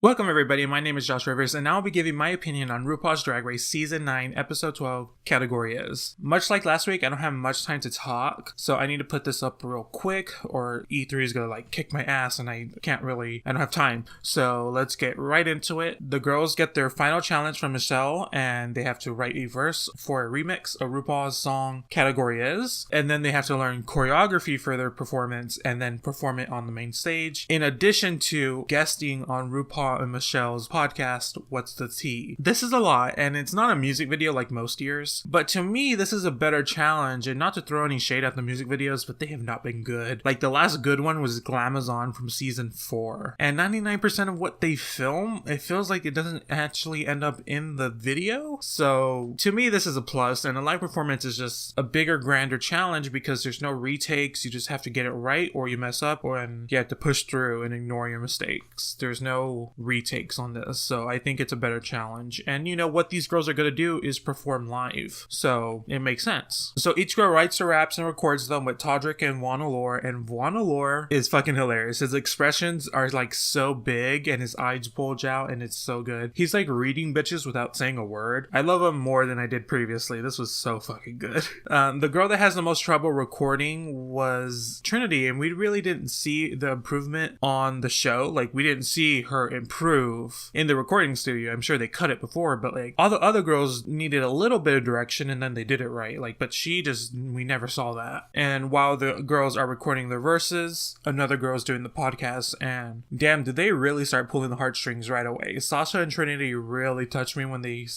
Welcome everybody, my name is Josh Rivers and I'll be giving my opinion on RuPaul's Drag Race Season 9, Episode 12, category is. Much like last week, I don't have much time to talk, so I need to put this up real quick or E3 is gonna kick my ass and I don't have time. So let's get right into it. The girls get their final challenge from Michelle and they have to write a verse for a remix of RuPaul's song category is, and then they have to learn choreography for their performance and then perform it on the main stage, in addition to guesting on RuPaul and Michelle's podcast, What's the Tea? This is a lot, and it's not a music video like most years, but to me, this is a better challenge, and not to throw any shade at the music videos, but they have not been good. Like, the last good one was Glamazon from season 4, and 99% of what they film, it feels like it doesn't actually end up in the video, so to me, this is a plus, and a live performance is just a bigger, grander challenge because there's no retakes, you just have to get it right, or you mess up, and you have to push through and ignore your mistakes. There's no retakes on this, so I think it's a better challenge. And you know what these girls are gonna do is perform live, so it makes sense. So each girl writes her raps and records them with Todrick and Wanalore, and Wanalore is fucking hilarious. His expressions are so big and his eyes bulge out and it's so good. He's reading bitches without saying a word. I love him more than I did previously. This was so fucking good. The girl that has the most trouble recording was Trinity, and we really didn't see the improvement on the show. We didn't see her improve in the recording studio. I'm sure they cut it before, but all the other girls needed a little bit of direction and then they did it right. But we never saw that. And while the girls are recording their verses, another girl's doing the podcast, and damn, did they really start pulling the heartstrings right away. Sasha and Trinity really touched me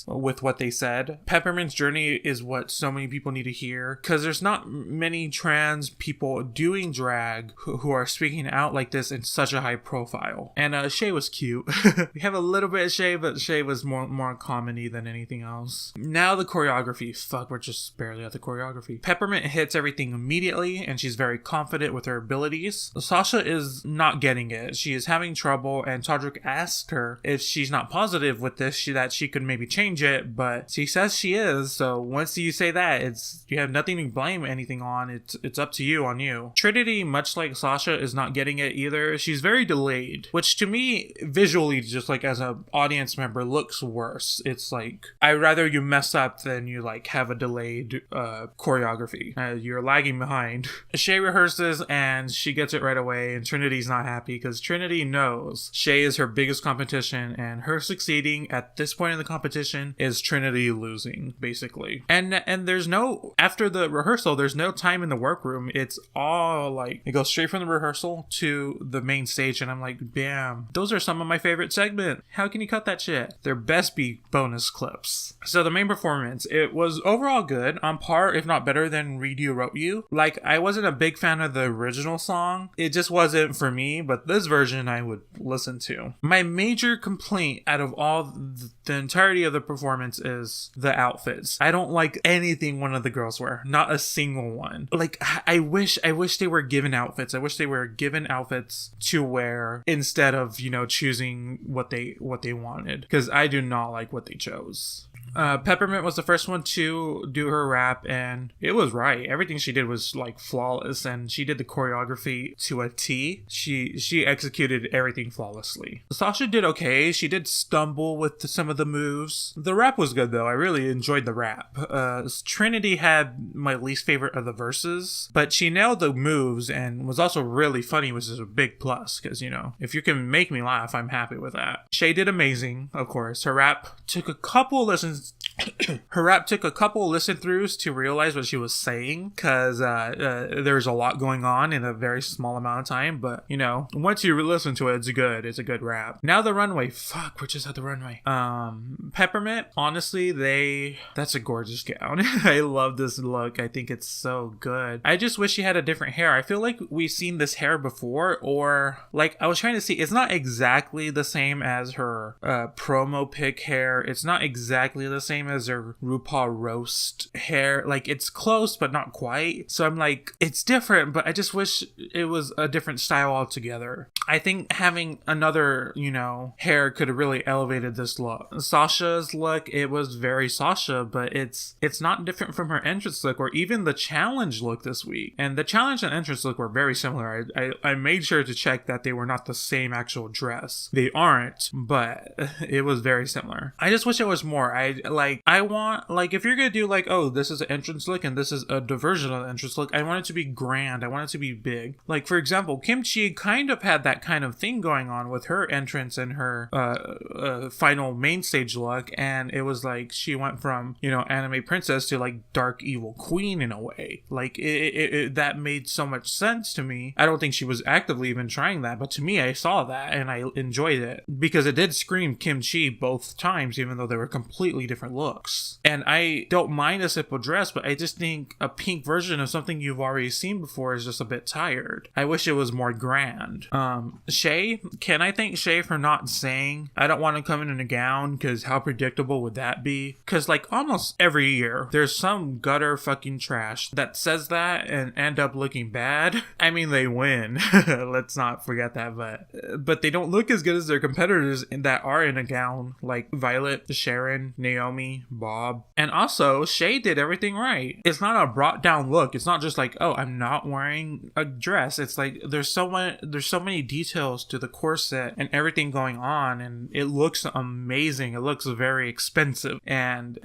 with what they said. Peppermint's journey is what so many people need to hear, because there's not many trans people doing drag who are speaking out like this in such a high profile. And Shay was cute. We have a little bit of Shay, but Shay was more comedy than anything else. Now the choreography. Fuck, we're just barely at the choreography. Peppermint hits everything immediately, and she's very confident with her abilities. Sasha is not getting it. She is having trouble, and Todrick asked her if she's not positive with this, that she could maybe change it, but she says she is, so once you say that, you have nothing to blame anything on. It's up to you, on you. Trinity, much like Sasha, is not getting it either. She's very delayed, which to me, visually, just as an audience member, looks worse. It's I'd rather you mess up than you have a delayed choreography. You're lagging behind. Shay rehearses and she gets it right away, and Trinity's not happy because Trinity knows Shay is her biggest competition, and her succeeding at this point in the competition is Trinity losing, basically. And there's no, after the rehearsal, there's no time in the workroom. It's all it goes straight from the rehearsal to the main stage, and I'm damn, those are some of my favorite segments. How can you cut that shit? There best be bonus clips. So the main performance, it was overall good, on par if not better than Read You Wrote You. I wasn't a big fan of the original song. It just wasn't for me, but this version I would listen to. My major complaint out of all the entirety of the performance is the outfits. I don't like anything one of the girls wear. Not a single one. I wish they were given outfits. I wish they were given outfits to wear instead of, choosing what they wanted, because I do not like what they chose. Peppermint was the first one to do her rap, and it was right. Everything she did was flawless, and she did the choreography to a T. She executed everything flawlessly. Sasha did okay. She did stumble with some of the moves. The rap was good though. I really enjoyed the rap. Trinity had my least favorite of the verses, but she nailed the moves and was also really funny, which is a big plus, because if you can make me laugh, I'm happy with that. Shay did amazing, of course. Her rap took a couple listen throughs to realize what she was saying, because there's a lot going on in a very small amount of time, but once you listen to it, it's a good rap. Now the runway. Fuck, we're just at the runway. Peppermint, honestly, that's a gorgeous gown. I love this look. I think it's so good. I just wish she had a different hair. I feel like we've seen this hair before, or I was trying to see, it's not exactly the same as her promo pic hair. It's not exactly the same same as their RuPaul roast hair. Like, it's close, but not quite. So I'm like, it's different, but I just wish it was a different style altogether. I think having another, hair could have really elevated this look. Sasha's look, it was very Sasha, but it's not different from her entrance look or even the challenge look this week. And the challenge and entrance look were very similar. I made sure to check that they were not the same actual dress. They aren't, but it was very similar. I just wish it was more. I want, if you're gonna do oh, this is an entrance look and this is a diversion of the entrance look, I want it to be grand. I want it to be big. Like, for example, Kim Chi kind of had that kind of thing going on with her entrance and her final main stage look, and it was like she went from anime princess to dark evil queen in a way. That made so much sense to me. I don't think she was actively even trying that, but to me, I saw that and I enjoyed it because it did scream Kim Chi both times, even though they were completely different looks. And I don't mind a simple dress, but I just think a pink version of something you've already seen before is just a bit tired. I wish it was more grand. Shay, can I thank Shay for not saying I don't want to come in a gown, because how predictable would that be? Because almost every year there's some gutter fucking trash that says that and end up looking bad. I mean, they win. Let's not forget that, but they don't look as good as their competitors that are in a gown, like Violet, Sharon, Naomi, Bob. And also, Shay did everything right. It's not a brought down look. It's not just oh, I'm not wearing a dress. It's there's so many details to the corset and everything going on, and it looks amazing. It looks very expensive, and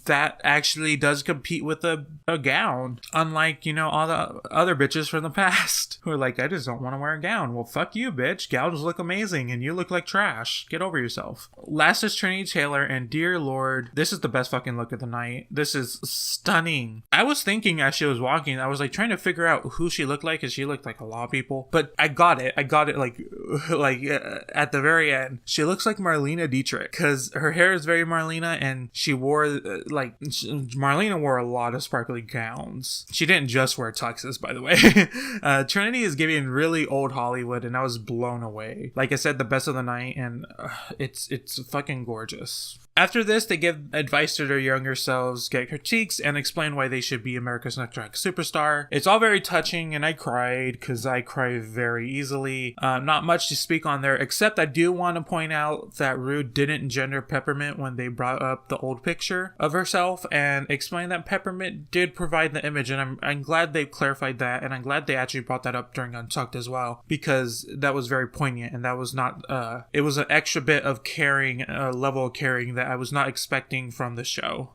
that actually does compete with a gown, unlike all the other bitches from the past who are I just don't want to wear a gown. Well, fuck you, bitch. Gowns look amazing and you look like trash. Get over yourself. Last is Trinity Taylor, and dear lord, this is the best fucking look of the night. This is stunning. I was thinking as she was walking, I was trying to figure out who she looked like, because she looked like a lot of people, but I got it at the very end. She looks like Marlena Dietrich, because her hair is very Marlena, and she wore Marlena wore a lot of sparkly gowns. She didn't just wear tuxes, by the way. Trinity is giving really old Hollywood, and I was blown away. Like I said, the best of the night, and it's fucking gorgeous. After this, they give advice to their younger selves, get critiques, and explain why they should be America's Next Drag Superstar. It's all very touching, and I cried, because I cry very easily. Not much to speak on there, except I do want to point out that Ru didn't gender Peppermint when they brought up the old picture of herself, and explain that Peppermint did provide the image, and I'm glad they clarified that, and I'm glad they actually brought that up during Untucked as well, because that was very poignant, and that was not, it was an extra bit of caring, a level of caring that I was not expecting from the show,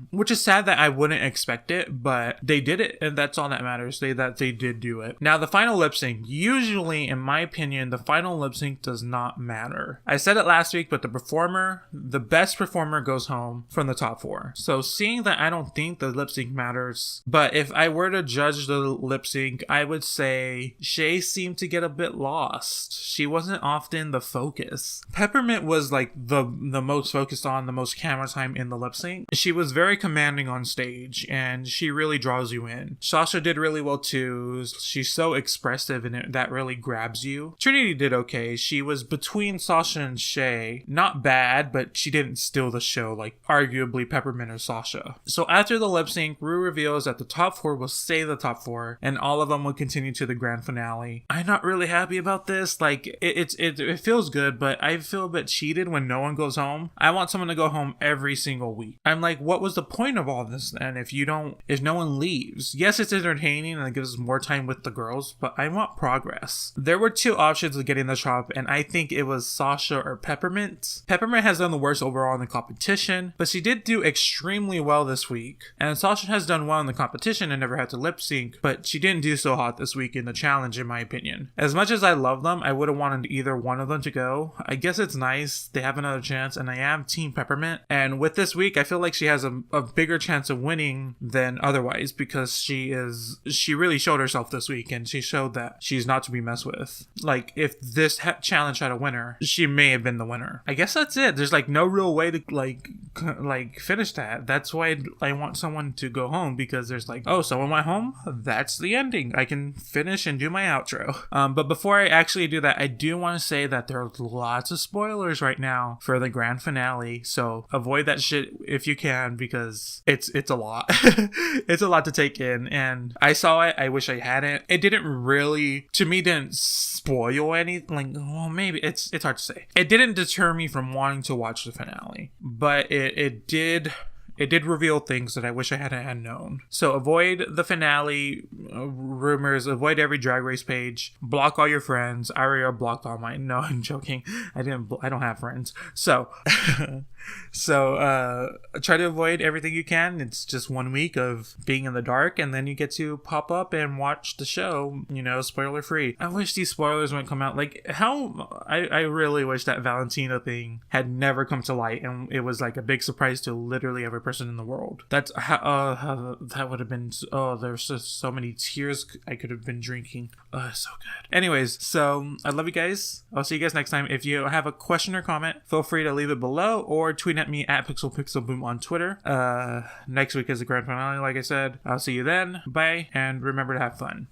which is sad that I wouldn't expect it, but they did it, and that's all that matters. They did do it. Now, the final lip sync, usually in my opinion, the final lip sync does not matter. I said it last week, but the best performer goes home from the top 4. So seeing that, I don't think the lip sync matters, but if I were to judge the lip sync, I would say Shay seemed to get a bit lost. She wasn't often the focus. Peppermint was the most focused on, the most camera time in the lip sync. She was very commanding on stage, and she really draws you in. Sasha did really well too. She's so expressive, and that really grabs you. Trinity did okay. She was between Sasha and Shay. Not bad, but she didn't steal the show like arguably Peppermint or Sasha. So after the lip sync, Ru reveals that the top 4 will stay the top 4, and all of them will continue to the grand finale. I'm not really happy about this. It feels good, but I feel a bit cheated when no one goes home. I want someone to go home every single week. I'm what was the point of all this then if no one leaves? Yes, it's entertaining and it gives us more time with the girls, but I want progress. There were 2 options of getting the shop, and I think it was Sasha or Peppermint. Peppermint has done the worst overall in the competition, but she did do extremely well this week. And Sasha has done well in the competition and never had to lip sync, but she didn't do so hot this week in the challenge, in my opinion. As much as I love them, I would have wanted either one of them to go. I guess it's nice they have another chance, and I am Team Peppermint. And with this week, I feel like she has a bigger chance of winning than otherwise, because she really showed herself this week, and she showed that she's not to be messed with. If this challenge had a winner, she may have been the winner. I guess that's it. There's no real way to finish that. That's why I want someone to go home, because there's oh, someone went home? That's the ending. I can finish and do my outro. But before I actually do that, I do want to say that there are lots of spoilers right now for the grand finale. So avoid that shit if you can, because it's a lot. It's a lot to take in, and I saw it. I wish I hadn't. It didn't really, to me, didn't spoil anything. Like, well, maybe it's hard to say. It didn't deter me from wanting to watch the finale, but it did reveal things that I wish I hadn't had known. So avoid the finale rumors, avoid every Drag Race page, block all your friends. I already blocked all mine. No, I'm joking. I don't have friends. So try to avoid everything you can. It's just 1 week of being in the dark, and then you get to pop up and watch the show, spoiler free. I wish these spoilers wouldn't come out. Like, I really wish that Valentina thing had never come to light, and it was like a big surprise to literally every person in the world. That's how that would have been. There's just so many tears I could have been drinking. So good. Anyways, so I love you guys. I'll see you guys next time. If you have a question or comment, feel free to leave it below, or tweet at me at pixelpixelboom on Twitter. Next week is the grand finale, like I said. I'll see you then. Bye, and remember to have fun.